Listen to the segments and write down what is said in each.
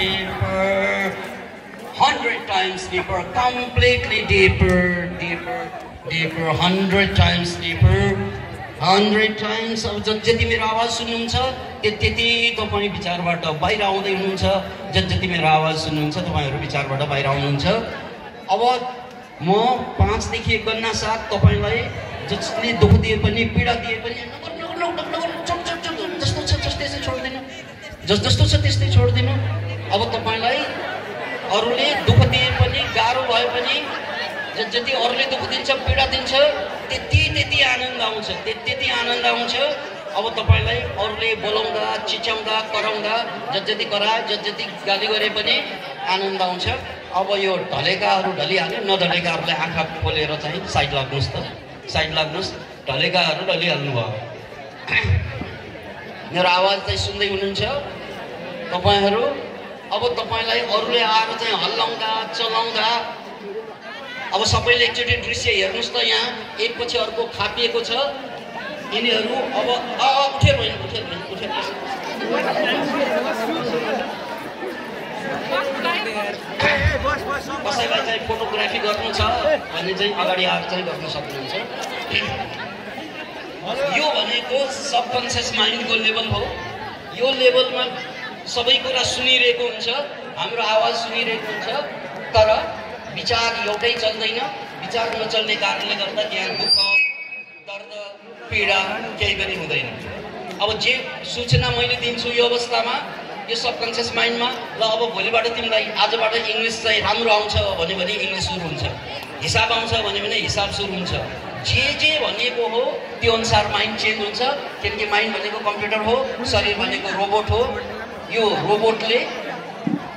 deeper, 100 times deeper, completely deeper, deeper, deeper, 100 times deeper, 100 times. अब जति मेरो आवाज सुन्नुहुन्छ त्यति तपाईँ विचारबाट बाहिर आउँदै हुनुहुन्छ, जति मेरो आवाज सुन्नुहुन्छ तपाईहरु विचारबाट बाहिर आउनुहुन्छ। अब म 5 देखि 1 गणना साथ तपाईलाई जसले दुख दिए पनि पीडा दिए पनि जस्तो छ त्यस्तै छोड्दिनु, जस्तो छ त्यस्तै छोड्दिनु। अब तपाईलाई अरूले दुख दिए पनि गाह्रो भए पनि जति अरूले दुख दिन्छ पीडा दिन्छ त्यति आनन्द आउँछ, त्यति आनन्द आउँछ। अब तपाईलाई अरूले बोलाउँदा चिच्याउँदा कराउँदा जति कराए जति गाली गरे पनि आनन्द आउँछ। अब यो ढलेकाहरू ढलिहाल्यो, नढलेकाहरूलाई आँखा खोलेर चाहिँ साइड लाग्नुस् त, साइड लाग्नुस्। ढलेकाहरू ढलिहाल्नु भयो। मेरो आवाज चाहिँ सुन्दै हुनुहुन्छ तपाईहरु। अब तपाईलाई अरूले आएर चाहिँ हल्लाउँदा चलाउँदा अब सबैले एकचोटि दृश्य हेर्नुस् त, यहाँ एकपछि अर्को खापिएको छ। यिनीहरू अब उठेर होइन कसैलाई चाहिँ फोटोग्राफी गर्नु छ भने चाहिँ अगाडि आएर चाहिँ गर्न सक्नुहुन्छ। यो भनेको सबकन्सियस माइन्डको लेभल हो। यो लेभलमा सबै कुरा सुनिरहेको हुन्छ, हाम्रो आवाज सुनिरहेको हुन्छ, तर विचार एउटै चल्दैन। विचार नचल्ने कारणले गर्दा यहाँ दुःख दर्द पीडा केही पनि हुँदैन। अब जे सूचना मैले दिन्छु यो अवस्थामा यो सबकन्सियस माइन्डमा, ल अब भोलिबाट तिमीलाई आजबाट इङ्ग्लिस चाहिँ राम्रो आउँछ भने इङ्ग्लिस सुरु हुन्छ, हिसाब आउँछ भने हिसाब सुरु हुन्छ। जे भनेको हो त्यो अनुसार माइन्ड चेन्ज हुन्छ। किनकि माइन्ड भनेको कम्प्युटर हो, शरीर भनेको रोबोट हो। यो रोबोटले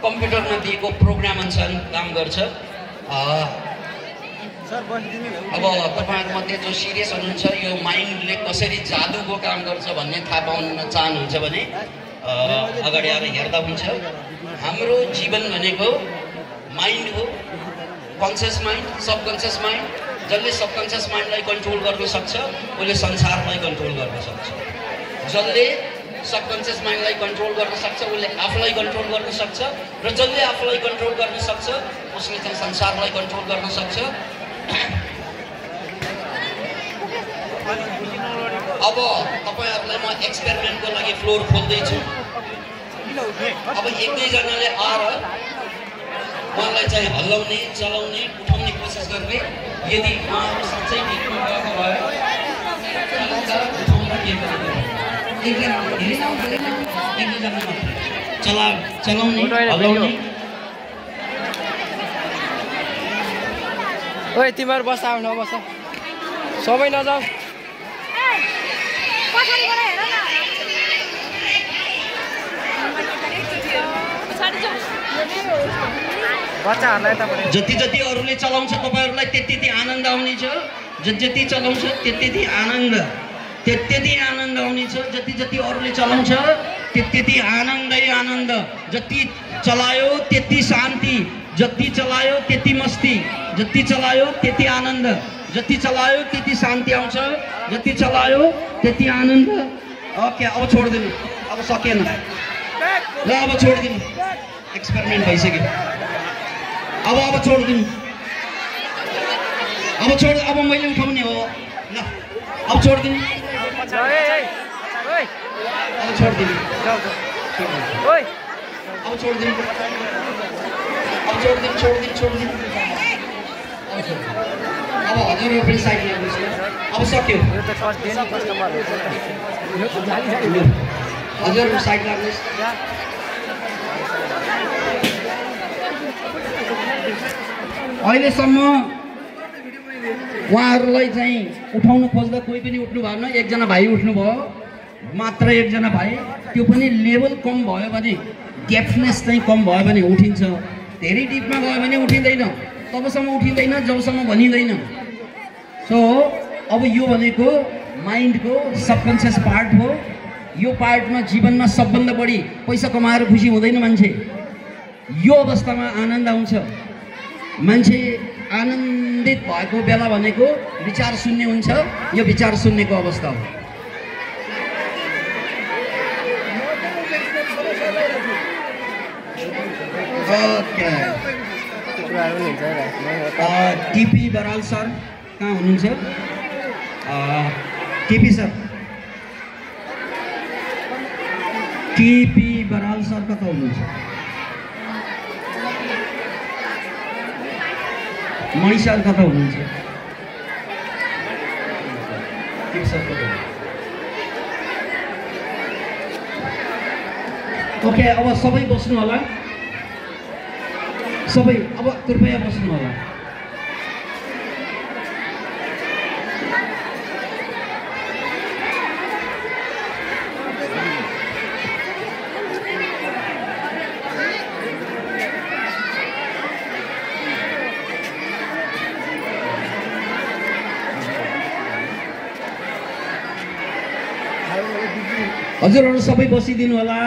कम्प्युटरमा दिएको प्रोग्राम अनुसार काम गर्छ। अब तपाईहरु मध्ये जो सिरियस हुनुहुन्छ यो माइन्डले कसरी जादुको काम गर्छ भन्ने थाहा पाउन चाहनुहुन्छ भने अगाडि आएर हेर्दा हुन्छ। हाम्रो जीवन भनेको माइन्ड हो, कन्सियस माइन्ड, सबकन्सियस माइन्ड। जसले सबकन्सियस माइन्डलाई कन्ट्रोल गर्न सक्छ उसले संसारलाई कन्ट्रोल गर्न सक्छ। जसले सबकन्सियस माइन्डलाई कन्ट्रोल गर्न सक्छ उसले आफूलाई कन्ट्रोल गर्न सक्छ, र जसले आफूलाई कन्ट्रोल गर्न सक्छ उसले चाहिँ संसारलाई कन्ट्रोल गर्न सक्छ। अब तपाईहरुलाई म एक्सपेरिमेन्टको लागि फ्लोर खोल्दैछु। अब एक दुईजनाले आएर उहाँलाई चाहिँ हल्लाउने चलाउने उठाउने कोसिस गर्ने। यदि उहाँहरू साँच्चै भित्रमा गएको भए चलाउने हल्लाउने। ओए तिमीहरू बस, आउनु बस, सबै नजाऊ। जति जति अरूले चलाउँछ तपाईहरुलाई त्यति आनन्द आउनेछ। जति चलाउँछ त्यति आनन्द आउनेछ। जति अरूले चलाउँछ त्यति आनन्दै आनन्द। जति चलायो त्यति शान्ति, जति चलायो त्यति मस्ती, जति चलायो त्यति आनन्द, जति चलायो त्यति शान्ति आउँछ, जति चलायो त्यति आनन्द। ओके, अब छोड्दिनु, अब सकेन, ल अब छोड्दिनु, एक्सपेरिमेन्ट भइसक्यो। अब छोड्दिनु, अब मैले उठाउने हो। ल अब छोड्दिनु, अब छोड्दिनु, अब छोड्दिनु, छोड्दिनु। अब हजुरहरू पनि साइड लाग्नुहोस् न। अब सक्यो, हजुरहरू साइड लाग्नुहोस्। अहिलेसम्म उहाँहरूलाई चाहिँ उठाउनु खोज्दा कोही पनि उठ्नु भएन। एकजना भाइ उठ्नुभयो, मात्र एकजना भाइ। त्यो पनि लेभल कम भयो भने, डेप्थनेस चाहिँ कम भयो भने उठिन्छ। धेरै डिपमा गयो भने उठिँदैन, तबसम्म उठिँदैन जबसम्म भनिँदैन। सो अब यो भनेको माइन्डको सबकन्सियस पार्ट हो। यो पार्टमा जीवनमा सबभन्दा बढी पैसा कमाएर खुसी हुँदैन मान्छे। यो अवस्थामा आनन्द आउँछ। मान्छे आनन्दित भएको बेला भनेको विचार शून्य हुन्छ। यो विचार शून्यको अवस्था हो। ओके टिपी बराल सर कहाँ हुनुहुन्छ? टिपी सर, टिपी बराल सर कता हुनुहुन्छ? मणि सर कता हुनुहुन्छ? टिपी सर कता हुनुहुन्छ? ओके, अब सबै बस्नु होला। सबै अब कृपया बस्नु होला। हजुरहरू सबै बसिदिनु होला।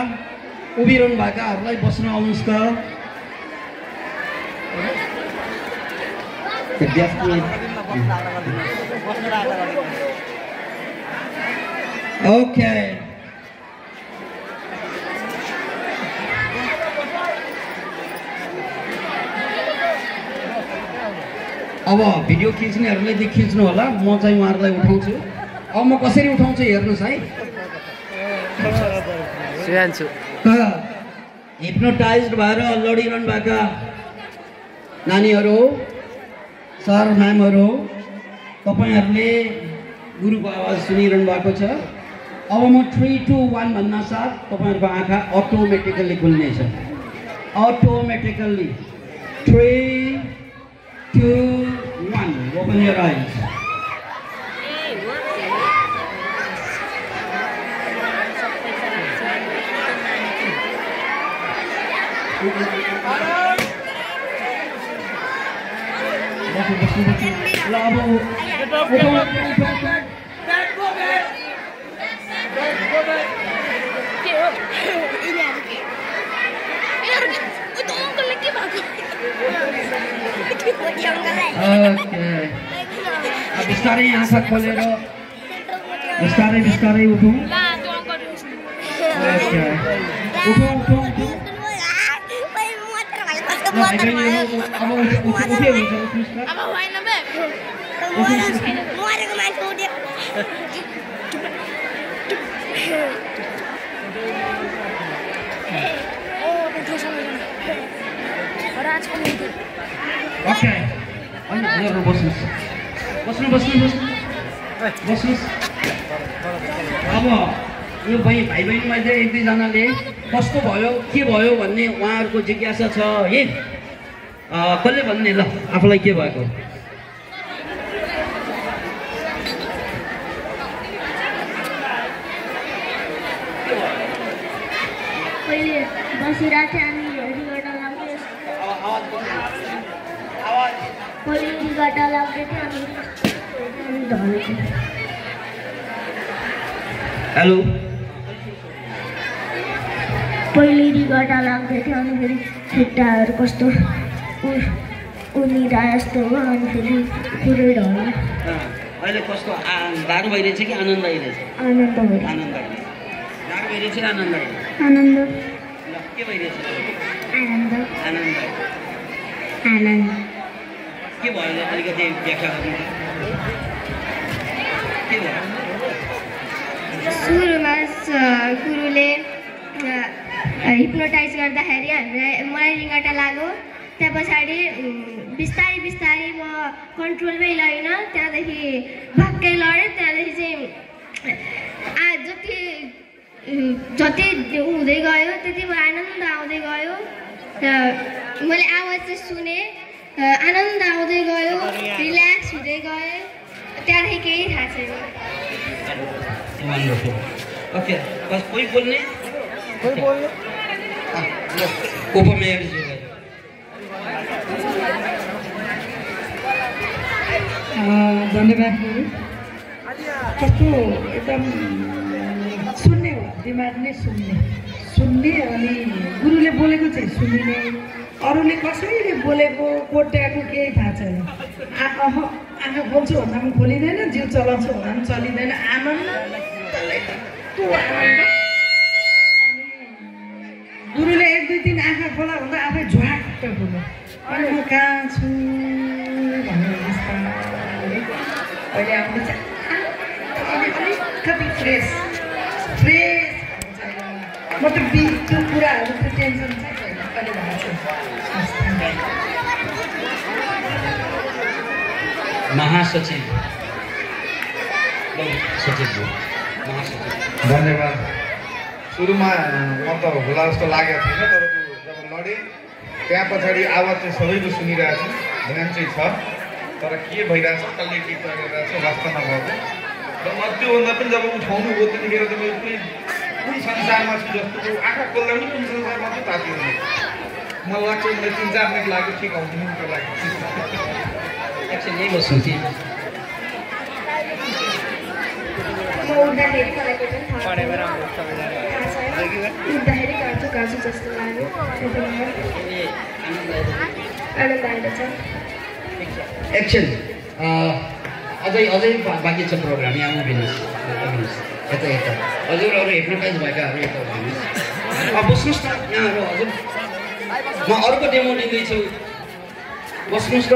उभिरहनु भएकाहरूलाई बस्न आउनुहोस् त। ओके, अब भिडियो खिच्नेहरूले खिच्नु होला, म चाहिँ उहाँहरूलाई उठाउँछु। अब म कसरी उठाउँछु हेर्नुहोस् है। हिप्नोटाइज भएर लडिरहनु भएका नानीहरू, सर म्यामहरू, तपाईँहरूले गुरुको आवाज सुनिरहनु भएको छ। अब म 3, 2, 1 भन्दा साथ तपाईँहरूको आँखा अटोमेटिकल्ली खुल्नेछ। अटोमेटिकल्ली 3, 2, 1 ओपन योर आइज। बिस्तारै आँखा खोलेर बिस्तारै बिस्तारै उठौँ। ओके, बस्नुहोस्। अब यो भाइ बहिनीमा चाहिँ 1-2जनाले कस्तो भयो के भयो भन्ने उहाँहरूको जिज्ञासा छ है। कसले भन्ने ल आफूलाई के भएको? पहिले बसिरहेको थिएँ अनि हेरीबाट लाग्दै पहिले हेरीबाट लाग्दै थियो अनि ढलेको। हेलो, पहिले हेरीबाट लाग्दै थियो अनि फेरि खुट्टाहरू कस्तो उनीरा जस्तो हो अनि फेरि पुरै ढल्यो। अहिले कस्तो गाह्रो भइरहेछ कि आनन्द आइरहेछ? आनन्द भयो। आनन्द आइरहेछ। गाह्रो भइरहेछ कि आनन्द आइरहेछ? आनन्द। के भइरहेछ? आनन्द। आनन्द। आनन्द। के भयो अलिकति व्याख्या गर्नु? के भयो? सुरुमा गुरुले हिप्नोटाइज गर्दाखेरि मलाई रिङ्गटा लाग्यो। त्यहाँ पछाडि बिस्तारै बिस्तारै म कन्ट्रोलमै लगेन। त्यहाँदेखि भक्कै लडेँ। त्यहाँदेखि चाहिँ जति हुँदै गयो त्यति आनन्द आउँदै गयो। मैले आवाज चाहिँ सुनेँ, आनन्द आउँदै गयो, रिल्याक्स हुँदै गयो। त्यहाँदेखि केही थाहा छैन। ओके, बस कोही बोल्ने? धन्यवाद गुरु। कस्तो एकदम सुन्ने हो, दिमागले सुन्ने अनि गुरुले बोलेको चाहिँ सुनिने। अरूले कसैले बोलेको कोट्याएको केही थाहा छैन। आँखा खोल्छु भन्दा पनि खोलिँदैन, जिउ चलाउँछु भन्दा पनि चलिँदैन। आनन्द अनि गुरुले 1 2 3 आँखा खोला भन्दा आफै झ्वाट्ट खोल्यो अनि म कहाँ छु भनेर बिस्तारै अहिले आउँदैछ अलिकति फ्रेस म त त्यो कुराहरू त्यो टेन्सन चाहिँ छैन अहिले भएको महासचिव धन्यवाद। सुरुमा म त होला जस्तो लागेको थिएन तर जब लडेँ त्यहाँ पछाडि आवाज चाहिँ सबैको सुनिरहेको छु ध्यान चाहिँ छ तर के भइरहेछ कसले के गरिरहेछ वास्तव नभएको र म त्योभन्दा पनि जब उठाउनु हो त्यतिखेर त मेरो कुन संसारमा छु जस्तो आँखा खोल्दा पनि कुन संसारमा चाहिँ तातियो मलाई लाग्छ मलाई 3-4 मिनट लाग्यो ठिक आउँदिनुको लागि एकछिन यही बस्नु कि म उठ्दाखेरि मलाई पनि थाहा छैन उठ्दाखेरि काँचो जस्तो लाग्यो आनन्द आइरहेछ एकछिन अझै बाँकी छ प्रोग्राम यहाँ उभिनुहोस् यता हजुरहरू हेप्नोटाइज भएकाहरू यता उभिनुहोस् बस्नुहोस् न यहाँहरू हजुर म अर्को डेमो लिँदैछु बस्नुहोस् न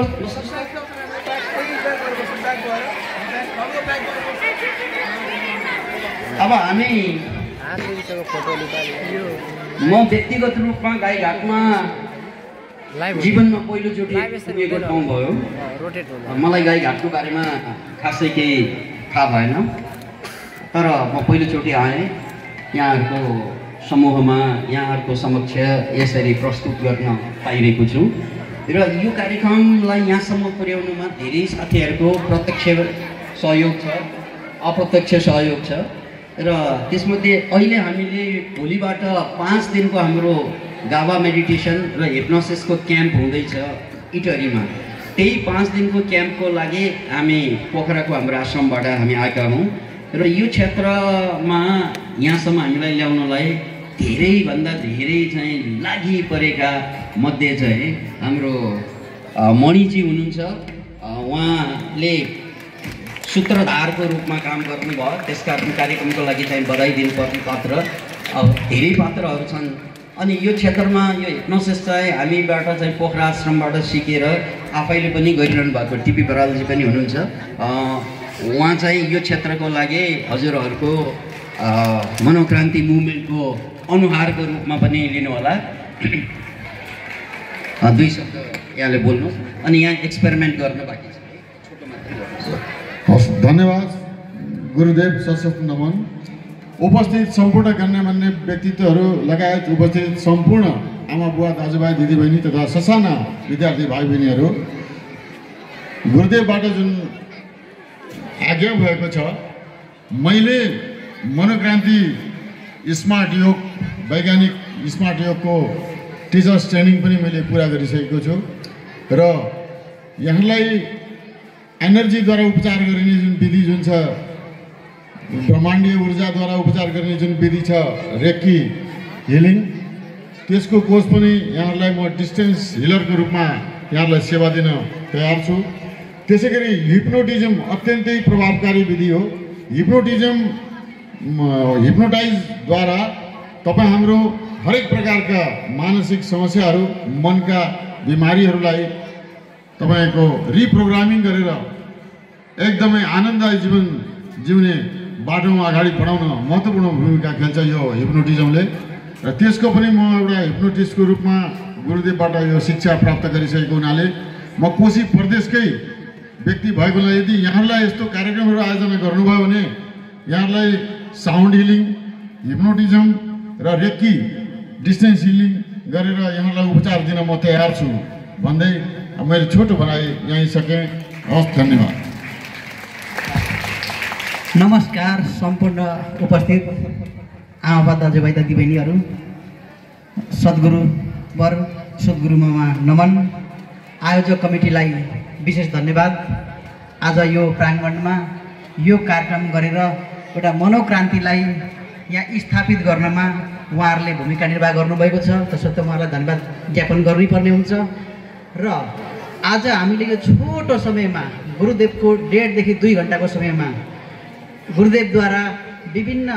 अब हामी म व्यक्तिगत रूपमा गाईघाटमा जीवनमा पहिलोचोटि पुगेको ठाउँ भयो मलाई गाईघाटको बारेमा खासै केही थाहा भएन तर म पहिलोचोटि आएँ यहाँहरूको समूहमा यहाँहरूको समक्ष यसरी प्रस्तुत गर्न पाइरहेको छु र यो कार्यक्रमलाई यहाँसम्म पुर्याउनुमा धेरै साथीहरूको प्रत्यक्ष सहयोग छ अप्रत्यक्ष सहयोग छ र त्यसमध्ये अहिले हामीले भोलिबाट 5 दिनको हाम्रो गाभा मेडिटेसन र हिप्नोसिसको क्याम्प हुँदैछ इटरीमा त्यही 5 दिनको क्याम्पको लागि हामी पोखराको हाम्रो आश्रमबाट हामी आएका हौँ र यो क्षेत्रमा यहाँसम्म हामीलाई ल्याउनलाई धेरैभन्दा धेरै चाहिँ लागि परेका मध्ये चाहिँ हाम्रो मणिजी हुनुहुन्छ उहाँले सूत्रधारको रूपमा काम गर्नुभयो त्यसकारण कार्यक्रमको लागि चाहिँ बधाई दिनुपर्ने पात्र अब धेरै पात्रहरू छन् अनि यो क्षेत्रमा यो हिप्नोसिस चाहिँ हामीबाट चाहिँ पोखरा आश्रमबाट सिकेर आफैले पनि गरिरहनु भएको टिपी बरालजी पनि हुनुहुन्छ उहाँ चाहिँ यो क्षेत्रको लागि हजुरहरूको मनोक्रान्ति मुभमेन्टको अनुहारको रूपमा पनि लिनु होला 2 शब्द यहाँले बोल्नुहोस् अनि यहाँ एक्सपेरिमेन्ट गर्न बाँकी छ छोटो मात्रै हस् धन्यवाद गुरुदेव सशक्त नमन उपस्थित सम्पूर्ण गण्यमान्य व्यक्तित्वहरू लगायत उपस्थित सम्पूर्ण आमा बुवा दाजुभाइ दिदीबहिनी तथा ससाना विद्यार्थी भाइ बहिनीहरू गुरुदेवबाट जुन आज्ञा भएको छ मैले मनोक्रान्ति स्मार्ट योग वैज्ञानिक स्मार्ट योगको टिचर्स ट्रेनिङ पनि मैले पुरा गरिसकेको छु र यहाँलाई एनर्जीद्वारा उपचार गरिने जुन विधि जुन छ ब्रह्माण्डीय ऊर्जाद्वारा उपचार गर्ने जुन विधि छ रेकी हिलिङ त्यसको कोर्स पनि यहाँहरूलाई म डिस्टेन्स हिलरको रूपमा यहाँहरूलाई सेवा दिन तयार छु। त्यसै गरी हिप्नोटिजम अत्यन्तै प्रभावकारी विधि हो। हिप्नोटाइजद्वारा तपाईँ हाम्रो हरेक प्रकारका मानसिक समस्याहरू मनका बिमारीहरूलाई तपाईँको रिप्रोग्रामिङ गरेर एकदमै आनन्ददायी जीवन जिउने बाटोमा अगाडि बढाउन महत्त्वपूर्ण भूमिका खेल्छ यो हिप्नोटिजमले र त्यसको पनि म एउटा हिप्नोटिस्टको रूपमा गुरुदेवबाट यो शिक्षा प्राप्त गरिसकेको हुनाले म कोशी प्रदेशकै व्यक्ति भएकोलाई यदि यहाँहरूलाई यस्तो कार्यक्रमहरू आयोजना गर्नुभयो भने यहाँहरूलाई साउन्ड हिलिङ हिप्नोटिजम र रेकी डिस्टेन्स हिलिङ गरेर यहाँलाई उपचार दिन म तयार छु भन्दै मैले छोटो भनाइ यहीँ सकेँ। हस् धन्यवाद। नमस्कार सम्पूर्ण उपस्थित आमा दाजुभाइ दिदीबहिनीहरू सद्गुरुवर सद्गुरुमा नमन आयोजक कमिटीलाई विशेष धन्यवाद। आज यो प्राङ्गणमा यो कार्यक्रम गरेर एउटा मनोक्रान्तिलाई यहाँ स्थापित गर्नमा उहाँहरूले भूमिका निर्वाह गर्नुभएको छ त्यसर्थ उहाँलाई धन्यवाद ज्ञापन गर्नुपर्ने हुन्छ र आज हामीले यो छोटो समयमा गुरुदेवको 1.5 देखि 2 घन्टाको समयमा गुरुदेवद्वारा विभिन्न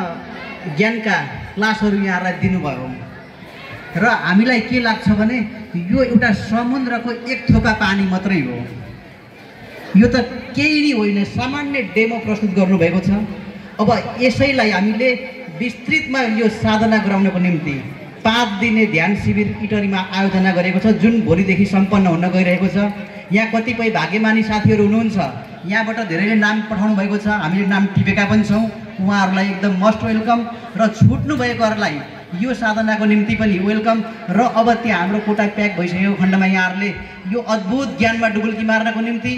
ज्ञानका क्लासहरू यहाँलाई दिनुभयो र हामीलाई के लाग्छ भने यो एउटा समुद्रको एक थोपा पानी मात्रै हो, यो त केही नै होइन, सामान्य डेमो प्रस्तुत गर्नुभएको छ। अब यसैलाई हामीले विस्तृतमा यो साधना गराउनको निम्ति 5 दिने ध्यान शिविर इटरीमा आयोजना गरेको छ, जुन भोलिदेखि सम्पन्न हुन गइरहेको छ। यहाँ कतिपय भाग्यमानी साथीहरू हुनुहुन्छ, यहाँबाट धेरैले नाम पठाउनु भएको छ, हामीले नाम टिपेका पनि छौँ। उहाँहरूलाई एकदम मोस्ट वेलकम र छुट्नु भएकोहरूलाई यो साधनाको निम्ति पनि वेलकम। र अब त्यहाँ हाम्रो कोटा प्याक भइसकेको खण्डमा यहाँहरूले यो अद्भुत ज्ञानमा डुबुल्की मार्नको निम्ति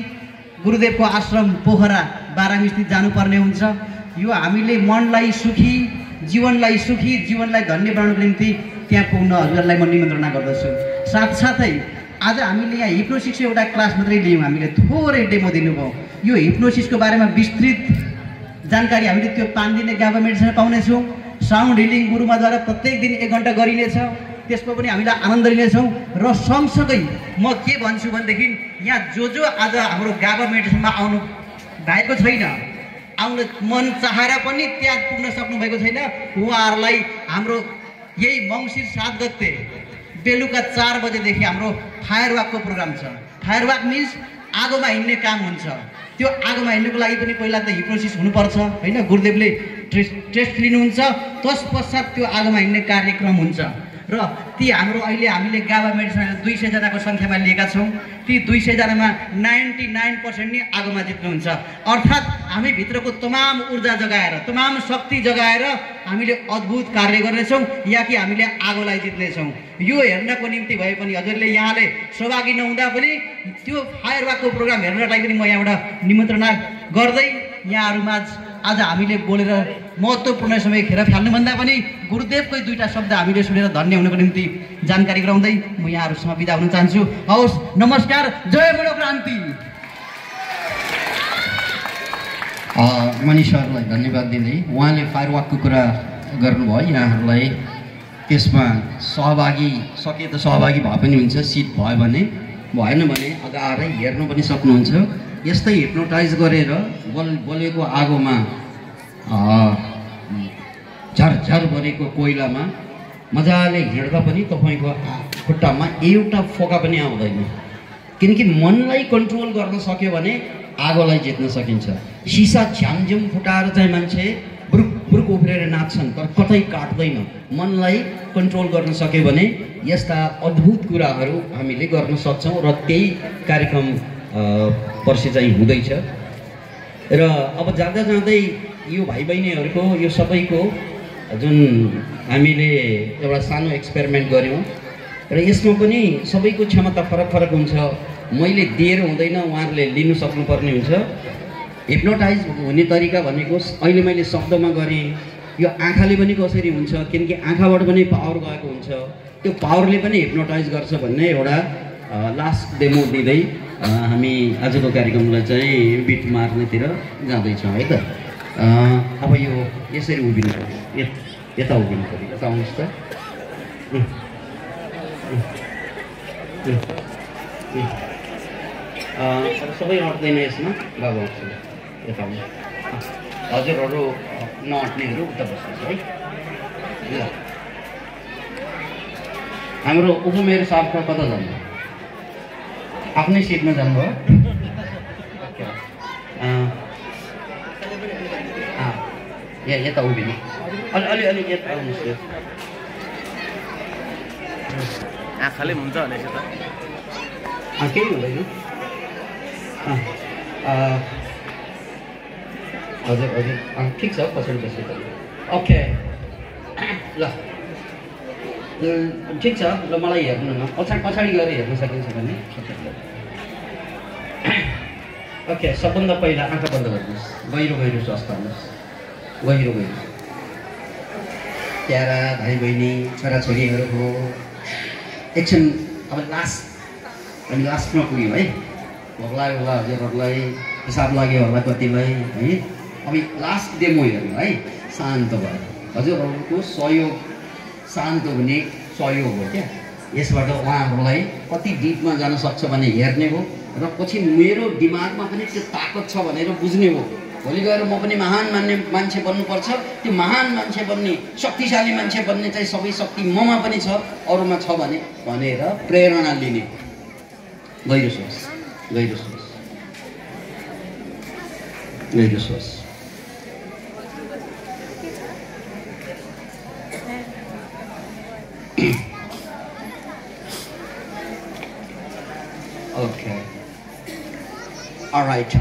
गुरुदेवको आश्रम पोखरा बाराङ स्थित जानुपर्ने हुन्छ। यो हामीले मनलाई सुखी, जीवनलाई धन्य बनाउनको निम्ति त्यहाँ पुग्न हजुरहरूलाई म निमन्त्रणा गर्दछु। साथसाथै आज हामीले यहाँ हिप्नोसिसको एउटा क्लास मात्रै लियौँ, हामीले थोरै डेमो दिनुभयो। यो हिप्नोसिसको बारेमा विस्तृत जानकारी हामीले त्यो 5 दिने गाभा मेडिसिन पाउनेछौँ। साउन्ड हिलिङ गुरुमाद्वारा प्रत्येक दिन 1 घन्टा गरिनेछ, त्यसको पनि हामीलाई आनन्द लिनेछौँ। र सँगसँगै म के भन्छु भनेदेखि यहाँ जो आज हाम्रो गाभा मेडिसिनमा आउनु भएको छैन, आउन मन चाहेर पनि त्यहाँ पुग्न सक्नुभएको छैन, उहाँहरूलाई हाम्रो यही मङ्सिर 7 गते बेलुका 4 बजेदेखि हाम्रो फायर वाकको प्रोग्राम छ। फायर वाक मिन्स आगोमा हिँड्ने काम हुन्छ। त्यो आगोमा हिँड्नुको लागि पनि पहिला त हिप्नोसिस हुनुपर्छ होइन, गुरुदेवले टेस्ट लिनुहुन्छ, तत्पश्चात त्यो आगोमा हिँड्ने कार्यक्रम हुन्छ। र ती हाम्रो अहिले हामीले गाभा मेडिसिन 200 जनाको सङ्ख्यामा लिएका छौँ। ती 200 जनामा 99% नै आगोमा जित्नुहुन्छ। अर्थात् हामी भित्रको तमाम ऊर्जा जगाएर, तमाम शक्ति जगाएर हामीले अद्भुत कार्य गर्नेछौँ, या कि हामीले आगोलाई जित्नेछौँ। यो हेर्नको निम्ति भए पनि हजुरले यहाँले सहभागी नहुँदा पनि त्यो फायर वाकको प्रोग्राम हेर्नलाई पनि म यहाँबाट निमन्त्रणा गर्दै यहाँहरूमा आज हामीले बोलेर महत्त्वपूर्ण समय खेर फाल्नुभन्दा पनि गुरुदेवकै 2टा शब्द हामीले सुनेर धन्य हुनको निम्ति जानकारी गराउँदै म यहाँहरूसँग बिदा हुन चाहन्छु। हवस्, नमस्कार, जय मनोक्रान्ति। मनिष सरलाई धन्यवाद दिँदै उहाँले फायर वाकको कुरा गर्नुभयो। यहाँहरूलाई त्यसमा सहभागी सके त सहभागी भए पनि हुन्छ, सिट भयो भने, भएन भने अगाडि आएर हेर्नु पनि सक्नुहुन्छ। यस्तै हिप्नोटाइज गरेर बलेको आगोमा झरझर बनेको कोइलामा मजाले हिँड्दा पनि तपाईँको खुट्टामा एउटा फोका पनि आउँदैन, किनकि मनलाई कन्ट्रोल गर्न सक्यो भने आगोलाई जित्न सकिन्छ। सिसा झ्यामझ्याम फुटाएर चाहिँ मान्छे बुरुक बुरुक उफ्रेर नाच्छन्, तर कतै काट्दैन। मनलाई कन्ट्रोल गर्न सक्यो भने यस्ता अद्भुत कुराहरू हामीले गर्न सक्छौँ र त्यही कार्यक्रम पर्सि चाहिँ हुँदैछ। र अब जाँदा जाँदै यो भाइ बहिनीहरूको यो सबैको जुन हामीले एउटा सानो एक्सपेरिमेन्ट गऱ्यौँ र यसमा पनि सबैको क्षमता फरक फरक हुन्छ। मैले दिएर हुँदैन, उहाँहरूले लिनु सक्नुपर्ने हुन्छ। हिप्नोटाइज हुने तरिका भनेको अहिले मैले शब्दमा गरेँ, यो आँखाले पनि कसरी हुन्छ, किनकि आँखाबाट पनि पावर गएको हुन्छ, त्यो पावरले पनि हिप्नोटाइज गर्छ भन्ने एउटा लास्ट डेमो दिँदै हामी आजको कार्यक्रमलाई चाहिँ बिट मार्नेतिर जाँदैछौँ है त। अब यो यसरी उभिनु पऱ्यो, यता उभिनु पऱ्यो, यता आउनुहोस् त। सबै अट्दैन यसमा, बाबु आउँछु, यता आउनु। हजुरहरू नअट्नेहरू उता बस्नुहोस् है। ल हाम्रो उपमेयर साहब कता जानु? आफ्नै सिटमा जानुभयो? यता उभिनु, अलि यता आउनुहोस्। आँखाले हुन्छ भनेपछि त केही हुँदैन। हजुर हजुर ठिक छ, पछाडि बस्नु। ओके ल ठिक छ। ल मलाई हेर्नु न, पछाडि गएर हेर्न सकिन्छ भने। ओके, सबभन्दा पहिला आँखा बन्द गर्नुहोस्, गहिरो गहिरो श्वास गर्नुहोस्, गहिरो गहिरो। प्यारा भाइ बहिनी छोराछोरीहरू हो, एकछिन अब हामी लास्टमा पुग्यौँ है। भोक लाग्यो होला हजुरहरूलाई, हिसाब लाग्यो होला कतिलाई है। अब लास्ट डेमो हेर्नु है, शान्त भयो। हजुरहरूको सहयोग शान्त हुने सहयोग हो क्या। यसबाट उहाँहरूलाई कति डिपमा जान सक्छ भने हेर्ने हो, र पछि मेरो दिमागमा पनि त्यो ताकत छ भनेर बुझ्ने हो। भोलि गएर म पनि महान मान्छे बन्नुपर्छ। त्यो महान मान्छे बन्ने, शक्तिशाली मान्छे बन्ने चाहिँ सबै शक्ति ममा पनि छ, अरूमा छ भनेर प्रेरणा लिने। गहिरो सोच, गहिरो सोच, गहिरो सोच। Okay. All right.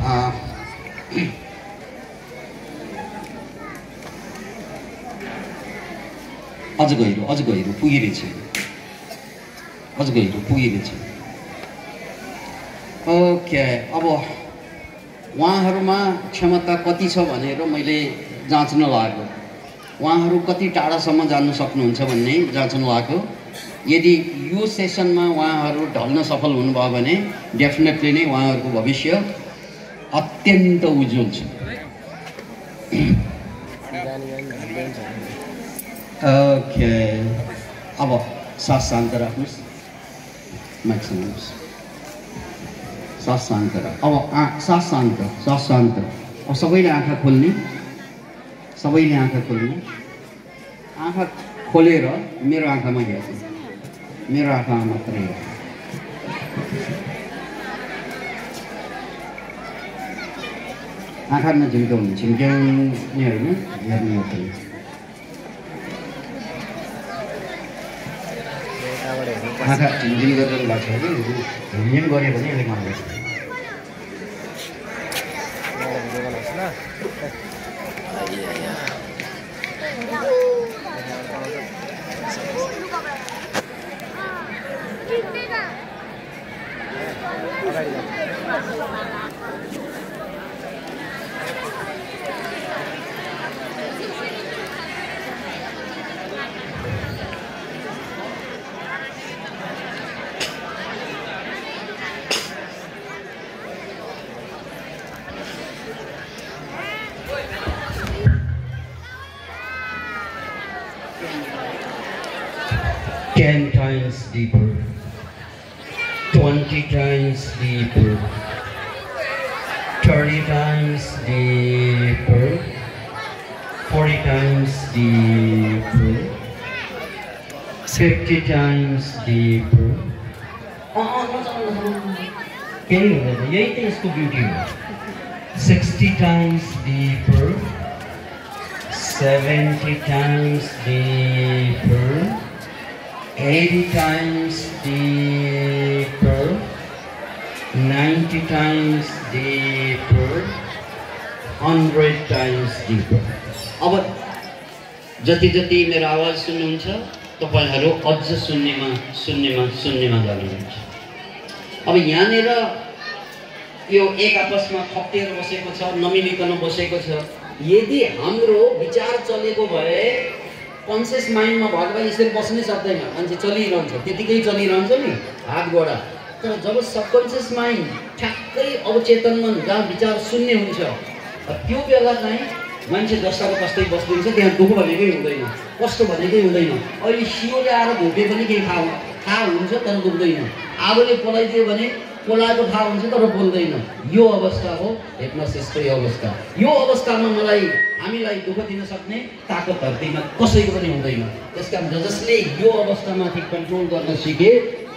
अझ गहिरो पुगिरहेछ, अझ गहिरो पुगिरहेछ। ओके, अब उहाँहरूमा क्षमता कति छ भनेर मैले जाँच्न लाग्यो। उहाँहरू कति टाढासम्म जान सक्नुहुन्छ भन्ने जाँच्न लाग्यो। यदि यो सेसनमा उहाँहरू ढल्न सफल हुनुभयो भने डेफिनेटली नै उहाँहरूको भविष्य अत्यन्त उज्जवल छ। ओके, अब सास शान्त राख्नुहोस्, माइक सुन्नुहोस्, सास शान्त राख। अब सास शान्त, सास शान्त। अब सबैले आँखा खोल्ने, सबैले आँखा खोल्ने। आँखा खोलेर मेरो आँखामा हेर्नु, मेरो आँखामा मात्रै हेर्नु। आँखा नझिम्क्याउनु, झिम्क्याउने होइन, हेर्नु मात्रै। आँखा झिमझिम गरेर लाग्छ कि झिमझिम गऱ्यो भने यसले काम गर्छ। Times deeper, 20 times deeper, 30 times deeper, 40 times deeper, 50 times deeper. यही तो इसको ब्यूटी है। 60 times deeper, 70 times deeper, 80 times deeper, 90 times deeper, 100 times deeper. अब जति जति मेरो आवाज सुन्नुहुन्छ तपाईहरु अझ सुन्नेमा जानुहुन्छ। अब यहाँनिर यो एक आपसमा खप्टेर बसेको छ, नमिलिकन बसेको छ। यदि हाम्रो विचार चलेको भए कन्सियस माइन्डमा भएको भए यसरी बस्नै सक्दैन, मान्छे चलिरहन्छ, त्यतिकै चलिरहन्छ नि हात गोडा। तर जब सबकन्सियस माइन्ड ठ्याक्कै अवचेतन मन जहाँ विचार शून्य हुन्छ त्यो बेला चाहिँ मान्छे जस्ताको तस्तै बस्दिन्छ, त्यहाँ दुःख भनेकै हुँदैन, कष्ट भनेकै हुँदैन। अहिले सियोले आएर घोटे पनि केही थाहा हुन्छ तर दुख्दैन, आगोले पोलाइदियो भने पोलाएको थाहा हुन्छ तर बोल्दैन। यो अवस्था हो हिप्नोसिसको अवस्था। यो अवस्थामा हामीलाई दुःख दिन सक्ने ताकत धरतीमा कसैको पनि हुँदैन। त्यसकारण जसले यो अवस्थामाथि कन्ट्रोल गर्न सिके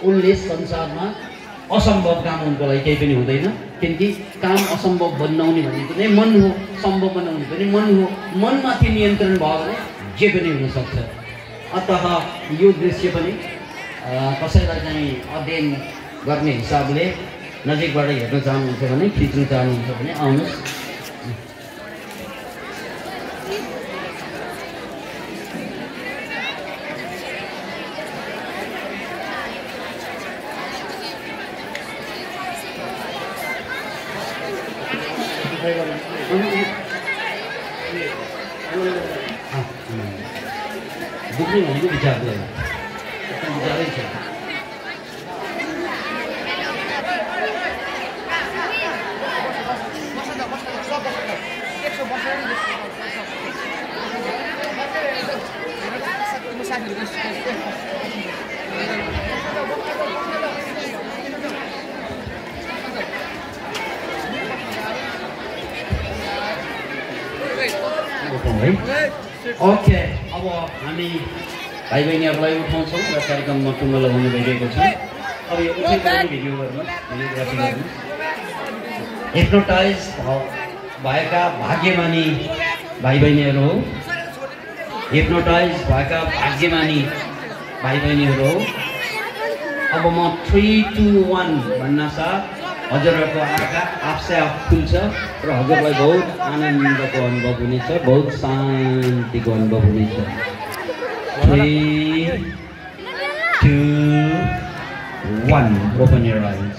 उनले संसारमा असम्भव काम उनको लागि केही पनि हुँदैन। किनकि काम असम्भव बनाउने भनेको नै मन हो, सम्भव बनाउने पनि मन हो। मनमाथि नियन्त्रण भयो भने जे पनि हुन सक्छ। अतः यो दृश्य पनि कसैलाई चाहिँ अध्ययन गर्ने हिसाबले नजिकबाट हेर्न चाहनुहुन्छ भने, खिच्न चाहनुहुन्छ भने आउनुहोस्। दुख्ने भनेको विचार विचारै छ। है। ओके, अब हामी भाइ बहिनीहरूलाई उठाउँछौँ र कार्यक्रममा टुङ्गो लगाउनु भइरहेको छ। अब यो उठेको भिडियो गर्नुहोस्, भिडियोग्राफी गर्नुहोस्। हिप्नोटाइज भएका भाग्यमानी भाइ बहिनीहरू हो, हिप्नोटाइज भएका भाग्यमानी भाइ बहिनीहरू हो। अब म 3, 2, 1 भन्न साथ हजुरहरूको आँखा आफसे आफ खुल्छ र हजुरलाई बहुत आनन्दको अनुभव हुनेछ, बहुत शान्तिको अनुभव हुनेछ। 3, 2, 1 ओपन योर आइज।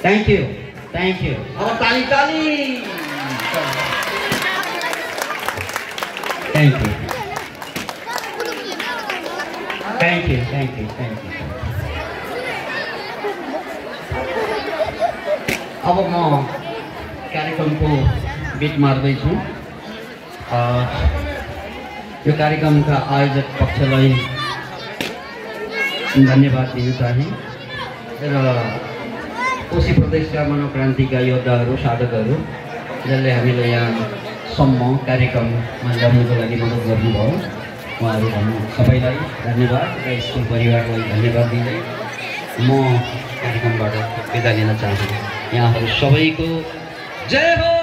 Thank you, thank you. अब ताली ताली। Thank you, thank you, thank you, thank you. अब म कार्यक्रमको बिट मार्दैछु। यो कार्यक्रमका आयोजक पक्षलाई धन्यवाद दिन चाहे र कोशी प्रदेशका मनोक्रान्तिका योद्धाहरू, साधकहरू जसले हामीलाई यहाँसम्म कार्यक्रममा ल्याउनुको लागि मद्दत गर्नुभयो, उहाँहरू सबैलाई धन्यवाद र स्कुल परिवारलाई धन्यवाद दिँदै म कार्यक्रमबाट बिदा लिन चाहन्छु। यहाँहरू सबैको जय हो।